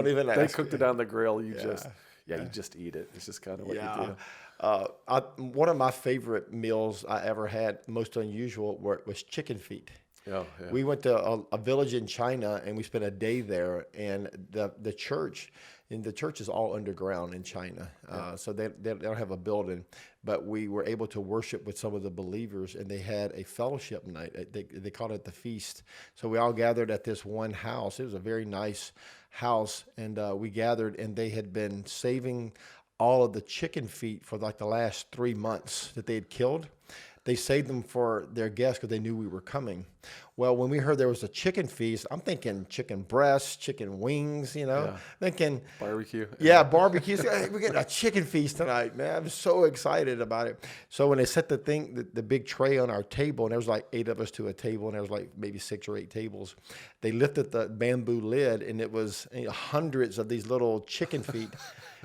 cooked it on the grill. You just eat it. It's just kind of what you do. One of my favorite meals I ever had, most unusual, was chicken feet. Yeah. We went to a village in China, and we spent a day there, and the church and the church is all underground in China, so they don't have a building. But we were able to worship with some of the believers, and they had a fellowship night. They called it the feast. So we all gathered at this one house. It was a very nice house, and we gathered, and they had been saving all of the chicken feet for like the last 3 months that they had killed. They saved them for their guests because they knew we were coming. Well, when we heard there was a chicken feast, I'm thinking chicken breasts, chicken wings, thinking barbecue. Yeah, barbecue. Hey, we're getting a chicken feast tonight, man. I'm so excited about it. So when they set the big tray on our table, and there was like 8 of us to a table, and there was like maybe 6 or 8 tables, they lifted the bamboo lid, and it was hundreds of these little chicken feet,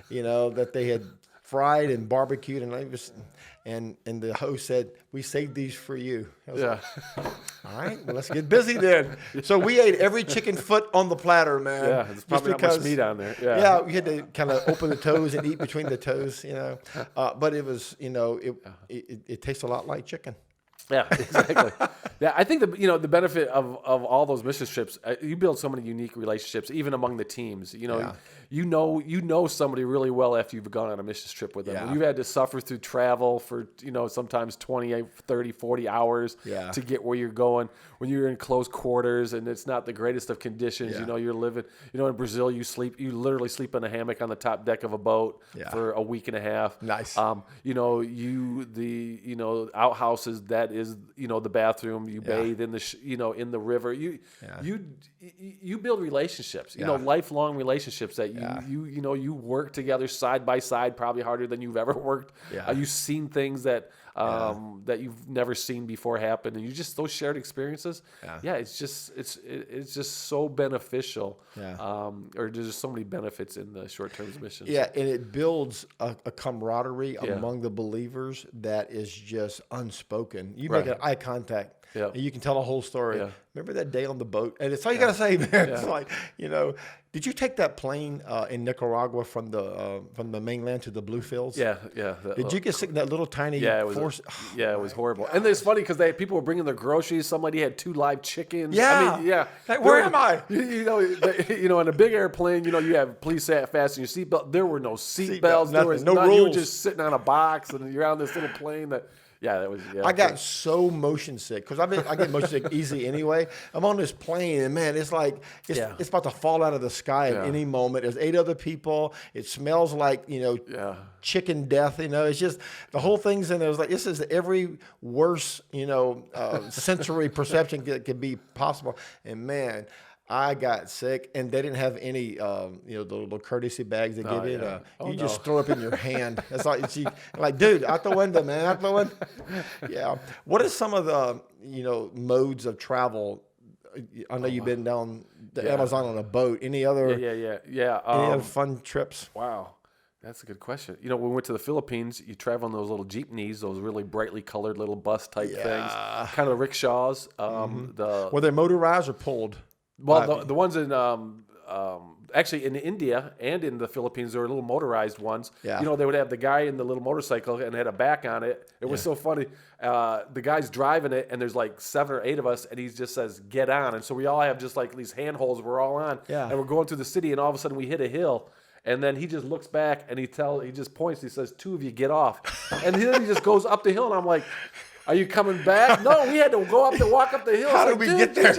that they had fried and barbecued, and the host said, "We saved these for you." I was like, all right, well, let's get busy then. So we ate every chicken foot on the platter, man. Yeah, there's probably not much meat on there. Yeah, we had to kind of open the toes and eat between the toes, But it was, it tastes a lot like chicken. Yeah, exactly. Yeah, I think the benefit of all those mission trips, you build so many unique relationships, even among the teams. You know somebody really well after you've gone on a mission trip with them. Yeah. When you've had to suffer through travel for sometimes 28, 30, 40 hours to get where you're going. When you're in close quarters and it's not the greatest of conditions, you're living. In Brazil, you literally sleep in a hammock on the top deck of a boat for a week and a half. Nice. The outhouses, that is the bathroom. You bathe in the in the river. You build relationships. Lifelong relationships that you work together side by side, probably harder than you've ever worked. You've seen things that you've never seen before happen, and those shared experiences. It's just so beneficial. Or there's just so many benefits in the short-term missions. Yeah, and it builds a camaraderie among the believers that is just unspoken. You make an eye contact. Yeah. And you can tell a whole story. Yeah. Remember that day on the boat? And it's all you got to say, man. Yeah. It's like, did you take that plane in Nicaragua from the mainland to the blue fields? Yeah. Did you get sick in that little tiny force? It was horrible. And it's funny because people were bringing their groceries. Some lady had 2 live chickens. Yeah. Like, where am I? In a big airplane, you have please fasten your seatbelt. There were no seatbelts. There was no rules. You were just sitting on a box and you're on this little plane that. I got so motion sick because I get motion sick easy anyway. I'm on this plane and man, it's like it's about to fall out of the sky at any moment. There's 8 other people. It smells like chicken death. It's just the whole thing's in there. It's like this is every worst sensory perception that could be possible. And man, I got sick, and they didn't have any, the little courtesy bags they give you. You just throw up in your hand. That's like, dude, out the window, man, out the window. Yeah. What are some of the, modes of travel? I know you've been down the Amazon on a boat. Any other? Any other fun trips? Wow. That's a good question. When we went to the Philippines, you travel on those little jeepneys, those really brightly colored little bus type things, kind of rickshaws. Were they motorized or pulled? Well, the ones in actually in India and in the Philippines, there were little motorized ones. Yeah. They would have the guy in the little motorcycle and had a back on it. It was so funny. The guy's driving it, and there's like 7 or 8 of us, and he just says, "Get on!" And so we all have just like these handholds we're all on, and we're going through the city, and all of a sudden we hit a hill. And then he just looks back and he just points. He says, 2 of you get off. And then he just goes up the hill, and I'm like, "Are you coming back?" No, we had to walk up the hill. How did we get there?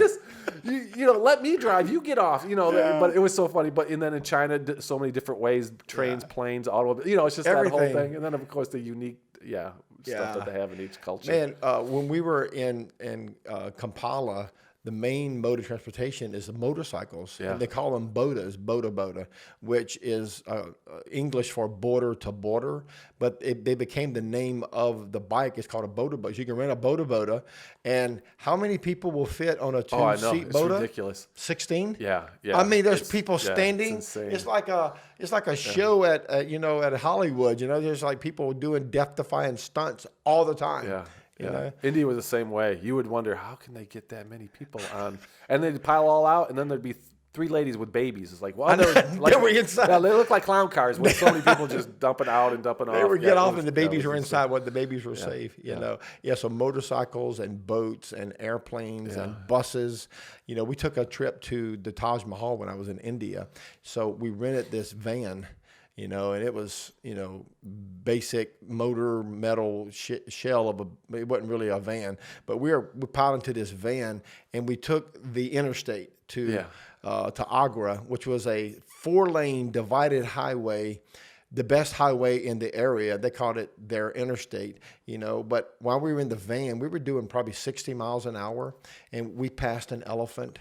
Let me drive. You get off. But it was so funny. But and then in China, so many different ways: trains, planes, automobiles. It's just everything. That whole thing. And then of course the unique, stuff that they have in each culture. Man, when we were in Kampala, the main mode of transportation is the motorcycles. Yeah. And they call them bodas, boda, which is English for border to border. But they became the name of the bike. It's called a boda. So you can rent a boda. And how many people will fit on a 2-seat boda? It's ridiculous. 16? Yeah. I mean, there's people standing. It's insane. It's like a show at at Hollywood. There's like people doing death-defying stunts all the time. Yeah. India was the same way. You would wonder, how can they get that many people on? And they'd pile all out, and then there'd be 3 ladies with babies. It's like, well, they're like, they were inside. yeah, they look like clown cars with so many people just dumping out and dumping off. They would get off, and the it babies was were insane. inside. What the babies were safe, you know. Yeah, so motorcycles and boats and airplanes and buses. You know, we took a trip to the Taj Mahal when I was in India. So we rented this van, you know, and it was, you know, basic motor metal shell of a. It wasn't really a van, but we piled into this van, and we took the interstate to Agra, which was a 4-lane divided highway, the best highway in the area. They called it their interstate, you know. But while we were in the van, we were doing probably 60 miles an hour, and we passed an elephant.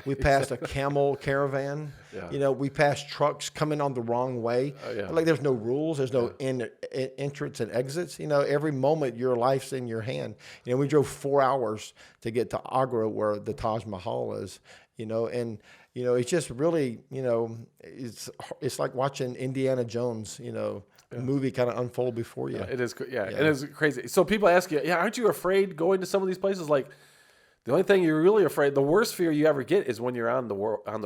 We passed a camel caravan. You know, we passed trucks coming on the wrong way. Like there's no rules. There's no entrance and exits. You know, every moment your life's in your hand. You know, we drove 4 hours to get to Agra where the Taj Mahal is, you know, and you know, it's just really, you know, it's like watching Indiana Jones, you know, movie kind of unfold before you. It is, it is crazy. So people ask you, aren't you afraid going to some of these places? Like, the only thing you're really afraid, the worst fear you ever get is when you're on the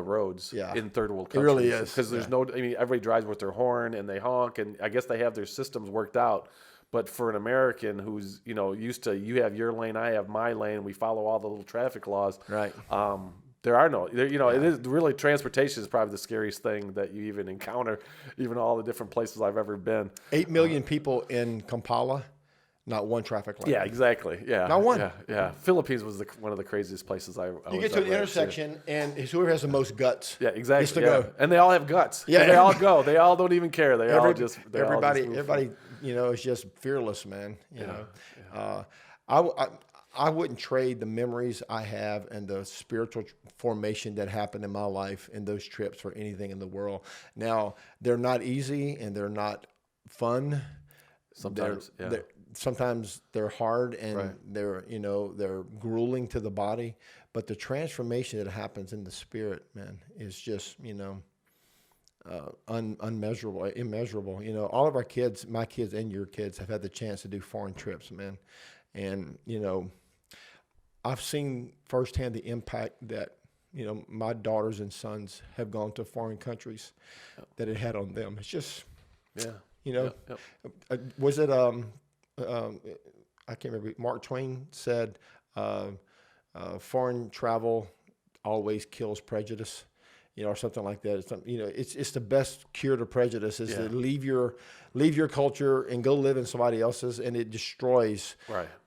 roads in third world countries. It really is. Because there's no, I mean, everybody drives with their horn and they honk, and I guess they have their systems worked out. But for an American who's, you know, used to, you have your lane, I have my lane, we follow all the little traffic laws. Right. There are no, you know, it is really, transportation is probably the scariest thing that you even encounter, even all the different places I've ever been. 8 million people in Kampala, not one traffic light. Yeah, exactly. Yeah. Not one. Yeah. Philippines was one of the craziest places I You get to an intersection, and it's whoever has the most guts. Yeah, exactly. Gets to go. And they all have guts. Yeah. And they all go. They all don't even care. Everybody, you know, is just fearless, man. You know, I wouldn't trade the memories I have and the spiritual formation that happened in my life in those trips for anything in the world. Now, they're not easy and they're not fun. Sometimes they're hard and they're, you know, they're grueling to the body. But the transformation that happens in the spirit, man, is just, you know, unmeasurable, immeasurable. You know, all of our kids, my kids and your kids, have had the chance to do foreign trips, man. And, you know, I've seen firsthand the impact that, you know, my daughters and sons have gone to foreign countries that it had on them. It's just, you know, was it, I can't remember, Mark Twain said, foreign travel always kills prejudice, you know, or something like that. It's, you know, it's the best cure to prejudice is to leave your culture and go live in somebody else's, and it destroys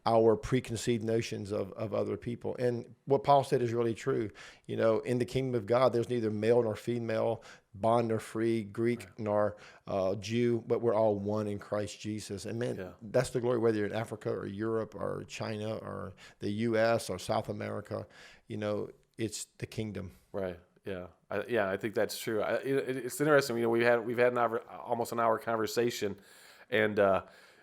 our preconceived notions of other people. And what Paul said is really true. You know, in the kingdom of God, there's neither male nor female, bond nor free, Greek nor Jew, but we're all one in Christ Jesus. And man, that's the glory, whether you're in Africa or Europe or China or the U.S. or South America. You know, it's the kingdom. Right. Yeah. I think that's true. It's interesting. You know, we've had almost an hour conversation, and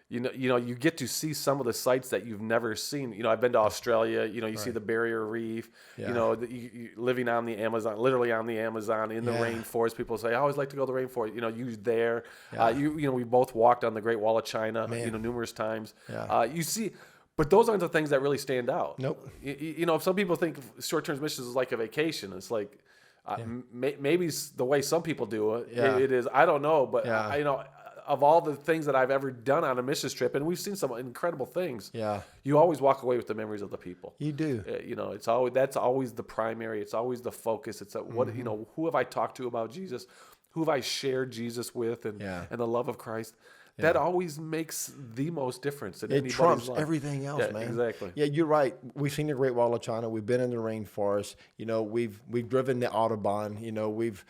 you know, you get to see some of the sites that you've never seen. You know, I've been to Australia. You know, you see the Barrier Reef. You know, you living on the Amazon, literally on the Amazon in the rainforest. People say, I always like to go to the rainforest. You know, you there. You know, we both walked on the Great Wall of China. You know, numerous times. You see. But those aren't the things that really stand out. Nope. You know, some people think short-term missions is like a vacation. It's like, maybe the way some people do it, it is. I don't know, but you know, of all the things that I've ever done on a missions trip, and we've seen some incredible things. You always walk away with the memories of the people. You do. You know, that's always the primary. It's always the focus. It's what you know. Who have I talked to about Jesus? Who have I shared Jesus with, and the love of Christ? That always makes the most difference in anybody's life. It trumps everything else, man. Exactly. Yeah, you're right. We've seen the Great Wall of China. We've been in the rainforest. You know, we've driven the Autobahn. You know, we've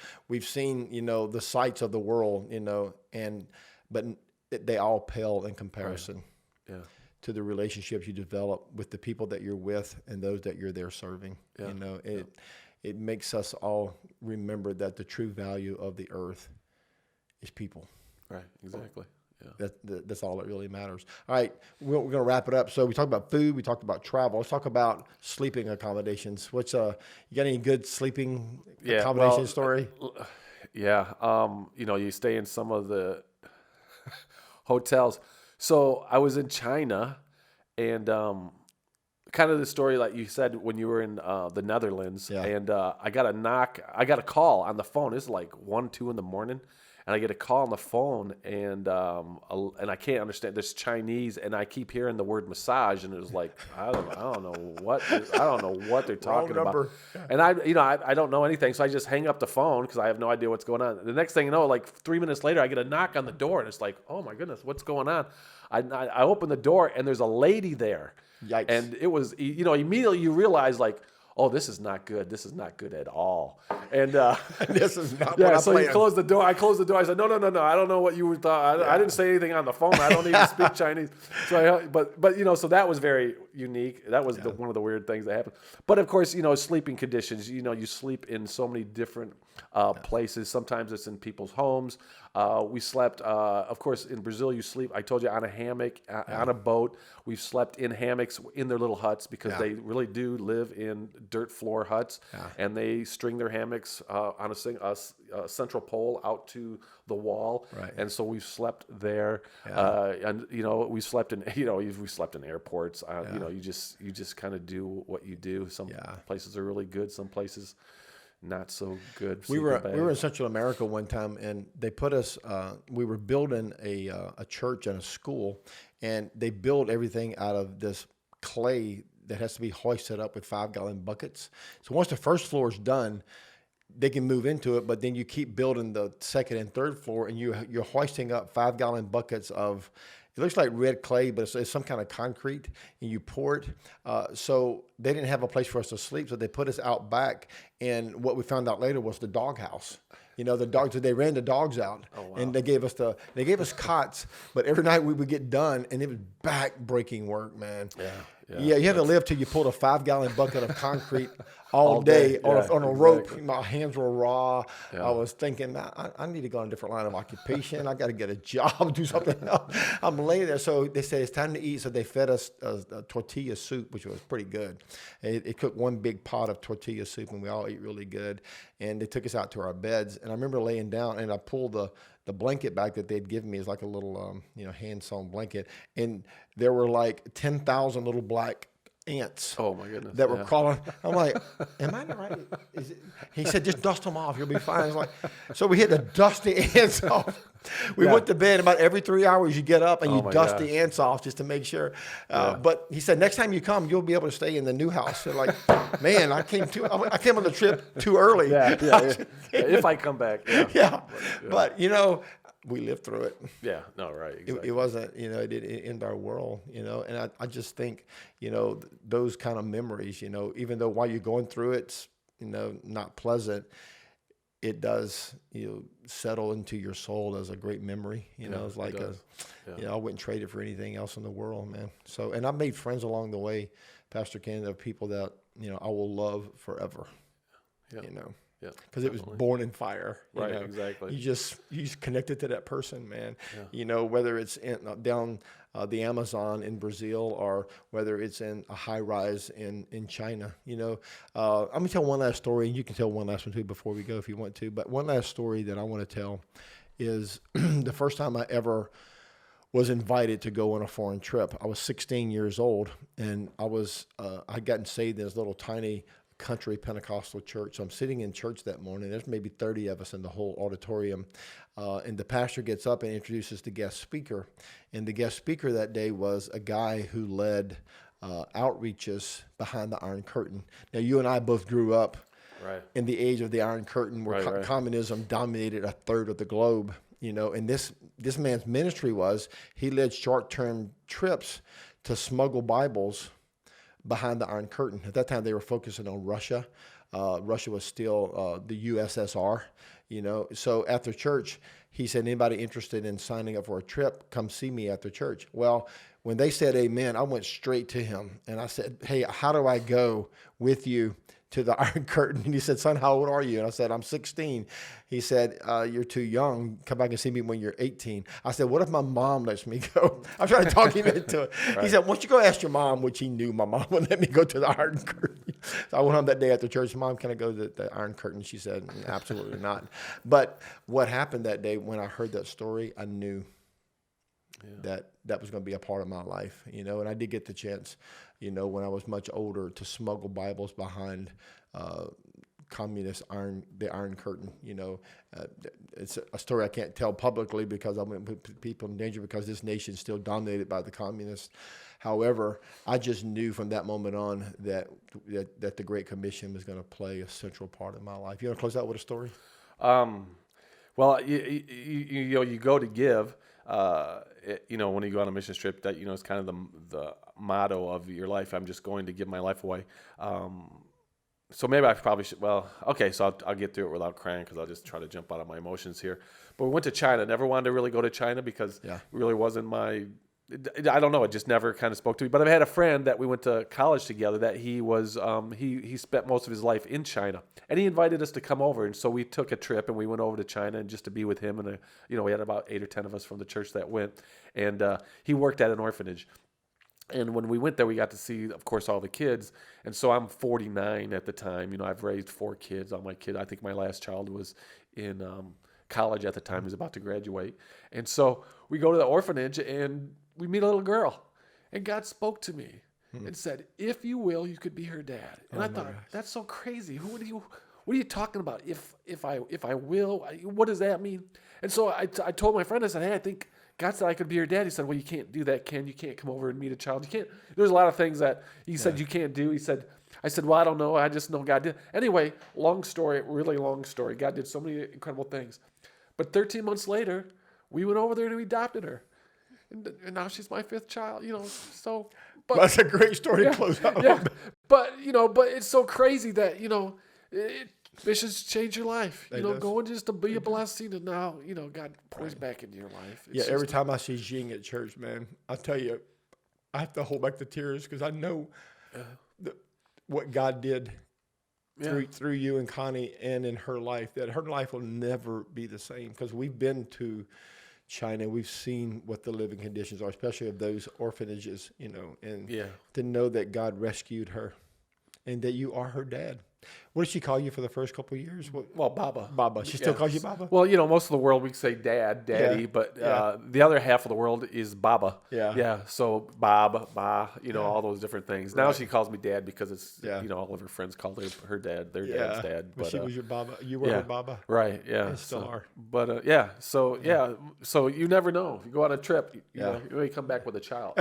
seen, you know, the sights of the world. You know, but they all pale in comparison to the relationships you develop with the people that you're with and those that you're there serving. You know, it makes us all remember that the true value of the earth is people. Right. Exactly. Yeah. That's all that really matters. All right, we're going to wrap it up. So we talked about food, we talked about travel. Let's talk about sleeping accommodations. You got any good sleeping accommodation story? Yeah, you know, you stay in some of the hotels. So I was in China, and kind of the story like you said when you were in the Netherlands, Yeah. and I got a call on the phone. It's like 1, 2 in the morning, and I get a call on the phone, and I can't understand. There's Chinese, and I keep hearing the word massage, and it was like I don't know what they're talking about, number. Yeah. and I don't know anything, so I just hang up the phone because I have no idea what's going on. The next thing you know, like 3 minutes later, I get a knock on the door, and it's like, oh my goodness, what's going on? I open the door, and there's a lady there. Yikes. And it was, immediately you realize like, oh, this is not good. This is not good at all. And This is not yeah, what I so you planned. close the door. I closed the door. I said, no. I don't know what you thought. I didn't say anything on the phone. I don't even speak Chinese. So, so that was very unique. That was one of the weird things that happened. But of course, sleeping conditions. You sleep in so many different places. Sometimes it's in people's homes. We slept, of course, in Brazil. You sleep. I told you on a hammock, on a boat. We've slept in hammocks in their little huts because they really do live in dirt floor huts, and they string their hammocks on a central pole out to the wall, Right. and so we've slept there, and we slept in we slept in airports. You just kind of do what you do. Some places are really good, some places not so good. We were in Central America one time, and they put us. We were building a church and a school, and they build everything out of this clay that has to be hoisted up with 5-gallon buckets. So once the first floor is done, they can move into it, but then you keep building the second and third floor, and you're hoisting up 5-gallon buckets of. It looks like red clay, but it's some kind of concrete, and you pour it. So they didn't have a place for us to sleep, so they put us out back. And what we found out later was the doghouse. The dogs. They ran the dogs out, and they gave us cots. But every night we would get done, and it was back-breaking work, man. Yeah. You had to live till you pulled a 5-gallon bucket of concrete all day on a rope. My hands were raw. I was thinking, I need to go on a different line of occupation. I got to get a job, do something else. I'm laying there. So they said it's time to eat. So they fed us a tortilla soup, which was pretty good. It cooked one big pot of tortilla soup, and we all ate really good. And they took us out to our beds. And I remember laying down, and I pulled the blanket back that they'd given me is like a little, hand-sewn blanket. And there were like 10,000 little black ants. Oh my goodness! That were crawling. I'm like, am I right? He said, just dust them off. You'll be fine. It's like, so we had to dust the ants off. We went to bed. About every 3 hours, you get up and you dust the ants off just to make sure. But he said, next time you come, you'll be able to stay in the new house. So like, man, I came on the trip too early. If I come back. But we lived through it. Yeah, no, right. Exactly. It wasn't, it didn't end our world, and I just think, those kind of memories, even though while you're going through it, it's, not pleasant, it does, settle into your soul as a great memory. It's like I wouldn't trade it for anything else in the world, man. So, and I've made friends along the way, Pastor Ken, of people that, I will love forever, Yeah, because it was born in fire. Right, exactly. You just connected to that person, man. Whether it's down the Amazon in Brazil or whether it's in a high rise in China. I'm gonna tell one last story, and you can tell one last one too before we go if you want to. But one last story that I want to tell is the first time I ever was invited to go on a foreign trip. I was 16 years old, and I'd gotten saved in this little tiny country Pentecostal church. So I'm sitting in church that morning. There's maybe 30 of us in the whole auditorium. And the pastor gets up and introduces the guest speaker. And the guest speaker that day was a guy who led outreaches behind the Iron Curtain. Now, you and I both grew up in the age of the Iron Curtain where communism dominated a third of the globe. And this man's ministry was he led short-term trips to smuggle Bibles behind the Iron Curtain. At that time, they were focusing on Russia. Russia was still the USSR, So after church, he said, anybody interested in signing up for a trip, come see me after church. Well, when they said amen, I went straight to him. And I said, hey, how do I go with you to the Iron Curtain? And he said, son, how old are you? And I said, I'm 16. He said, you're too young. Come back and see me when you're 18. I said, what if my mom lets me go? I'm trying to talk him into it. He said, why don't you go ask your mom, which he knew my mom would let me go to the Iron Curtain. So I went home that day after church. Mom, can I go to the Iron Curtain? She said, absolutely not. But what happened that day when I heard that story, I knew that was going to be a part of my life, and I did get the chance, when I was much older, to smuggle Bibles behind the Iron Curtain. It's a story I can't tell publicly because I'm going to put people in danger because this nation is still dominated by the communists. However, I just knew from that moment on that the Great Commission was going to play a central part of my life. You want to close out with a story? Well, you go to give. When you go on a mission trip, that it's kind of the motto of your life. I'm just going to give my life away. So maybe I probably should. Well, okay. So I'll get through it without crying because I'll just try to jump out of my emotions here. But we went to China. Never wanted to really go to China because it really wasn't my. I don't know. It just never kind of spoke to me. But I've had a friend that we went to college together that he was he spent most of his life in China, and he invited us to come over. And so we took a trip and we went over to China and just to be with him. And we had about 8 or 10 of us from the church that went, and he worked at an orphanage. And when we went there, we got to see, of course, all the kids. And so I'm 49 at the time. I've raised 4 kids. All my kids. I think my last child was in college at the time. He was about to graduate. And so we go to the orphanage and we meet a little girl. And God spoke to me and said, "If you will, you could be her dad." And I thought, that's so crazy. What are you talking about? If I will, what does that mean? And so I told my friend, I said, "Hey, I think God said I could be your dad." He said, "Well, you can't do that, Ken. You can't come over and meet a child. You can't." There's a lot of things that he said you can't do. I said, "Well, I don't know. I just know God did." Anyway, really long story. God did so many incredible things. But 13 months later, we went over there and we adopted her. And now she's my 5th child, so. But, that's a great story to close out. Yeah, but it's so crazy that, missions change your life. Going just to be a blessing, and now, God pours back into your life. Every time I see Jing at church, man, I tell you, I have to hold back the tears because I know what God did through you and Connie and in her life, that her life will never be the same because we've been to China. We've seen what the living conditions are, especially of those orphanages, and to know that God rescued her and that you are her dad. What did she call you for the first couple of years? Well, Baba. Baba. She still calls you Baba? Well, most of the world we say dad, daddy, but the other half of the world is Baba. Yeah. Yeah. So Ba, all those different things. Now she calls me dad because it's, all of her friends call her dad, their dad's dad. But she was your Baba. You were her Baba. Right. Yeah. And still are. But So you never know. If you go on a trip, you may come back with a child.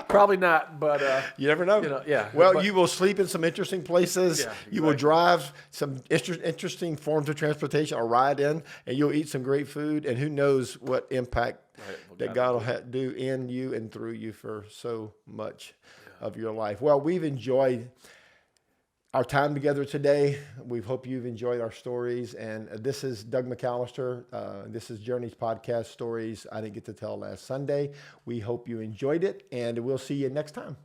Probably not, but you never know. Well, you will sleep in some interesting places. Yeah, exactly. You will drive some interesting forms of transportation or ride in, and you'll eat some great food. And who knows what impact that God will do in you and through you for so much of your life. Well, we've enjoyed our time together today. We hope you've enjoyed our stories. And this is Doug McAllister. This is Journey's podcast, Stories I Didn't Get to Tell Last Sunday. We hope you enjoyed it, and we'll see you next time.